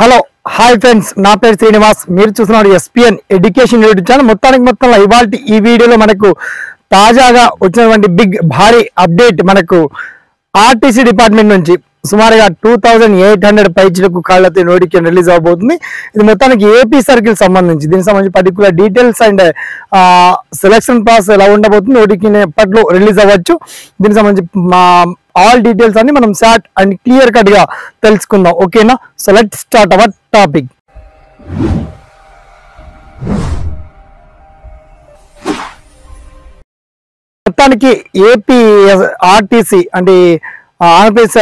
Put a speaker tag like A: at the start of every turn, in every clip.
A: Hello hi friends, నా పేరు శ్రీనివాస్. మీరు చూస్తున్నారు ఎస్పీఎన్ ఎడ్యుకేషన్ యూట్యూబ్ ఛానల్. మొత్తంలో ఇవాల్టి ఈ వీడియోలో మనకు తాజాగా వచ్చినటువంటి భారీ అప్డేట్ మనకు ఆర్టీసీ డిపార్ట్మెంట్ నుంచి సుమారుగా 2800 పైచిలకు కాళ్లతో నోటిఫికేషన్ రిలీజ్ అవబోతుంది. ఇది మొత్తానికి ఏపీ సర్కిల్ సంబంధించి దీనికి సంబంధించి particular details and selection process ఎలా ఉండబోతుంది, నోటిఫికేషన్ ఎప్పట్లో రిలీజ్ అవ్వచ్చు, దీనికి సంబంధించి ఆల్ డీటెయిల్స్ అన్ని మనం షార్ట్ అండ్ క్లియర్ కట్ గా తెలుసుకుందాం. ఓకేనా? So let start our topic. మొత్తానికి ఏపీ ఆర్టీసీ అంటే Andhra Pradesh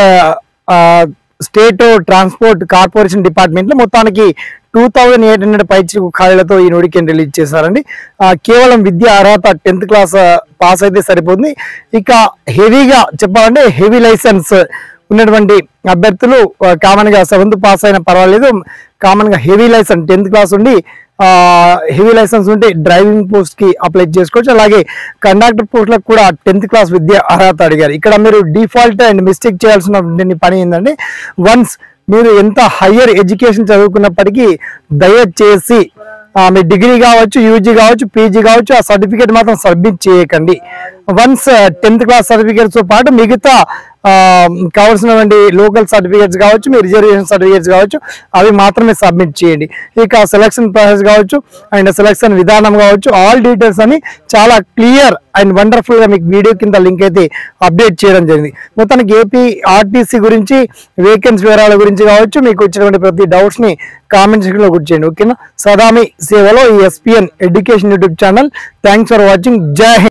A: state transport corporation department లో మొత్తానికి 2800 పైచిలకు ఖాళీలతో ఈ నోటిఫికేషన్ రిలీజ్ చేశారండి. కేవలం విద్యా అర్హత 10th క్లాస్ పాస్ అయితే సరిపోతుంది. ఇక హెవీగా చెప్పాలంటే హెవీ లైసెన్స్ ఉన్నటువంటి అభ్యర్థులు కామన్ గా 7th పాస్ అయినా పర్వాలేదు, కామన్ గా హెవీ లైసెన్స్ 10th క్లాస్ ఉండి హెవీ లైసెన్స్ ఉంటే డ్రైవింగ్ పోస్ట్ కి అప్లై చేసుకోవచ్చు. అలాగే కండక్టర్ పోస్టులకు కూడా 10th క్లాస్ విద్య అర్హత అడిగారు. ఇక్కడ మీరు డిఫాల్ట్ అండ్ మిస్టేక్ చేయాల్సిన పని ఏంటంటే, వన్స్ మీరు ఎంత హయ్యర్ ఎడ్యుకేషన్ చదువుకున్నప్పటికీ దయచేసి మీ డిగ్రీ కావచ్చు, యూజీ కావచ్చు, పీజీ కావచ్చు, ఆ సర్టిఫికేట్ మాత్రం సబ్మిట్ చేయకండి. వన్స్ 10th క్లాస్ సర్టిఫికేట్స్ తో పాటు మిగతా కావాల్సినటువంటి లోకల్ సర్టిఫికేట్స్ కావచ్చు, మీ రిజర్వేషన్ సర్టిఫికేట్స్ కావచ్చు, అవి మాత్రమే సబ్మిట్ చేయండి. ఇక సెలక్షన్ ప్రాసెస్ కావచ్చు అండ్ సెలక్షన్ విధానం కావచ్చు, ఆల్ డీటెయిల్స్ అని చాలా క్లియర్ అండ్ వండర్ఫుల్ గా మీకు వీడియో కింద లింక్ అయితే అప్డేట్ చేయడం జరిగింది. మొత్తానికి ఏపీ ఆర్టీసీ గురించి, వేకెన్సీ వివరాల గురించి కావచ్చు, మీకు వచ్చినటువంటి ప్రతి డౌట్స్ ని కామెంట్ సెక్షన్ లో కూర్చోండి. ఓకేనా? సదా మీ సేవలో ఈ SPN education YouTube channel. Thanks for watching. జై హింద్.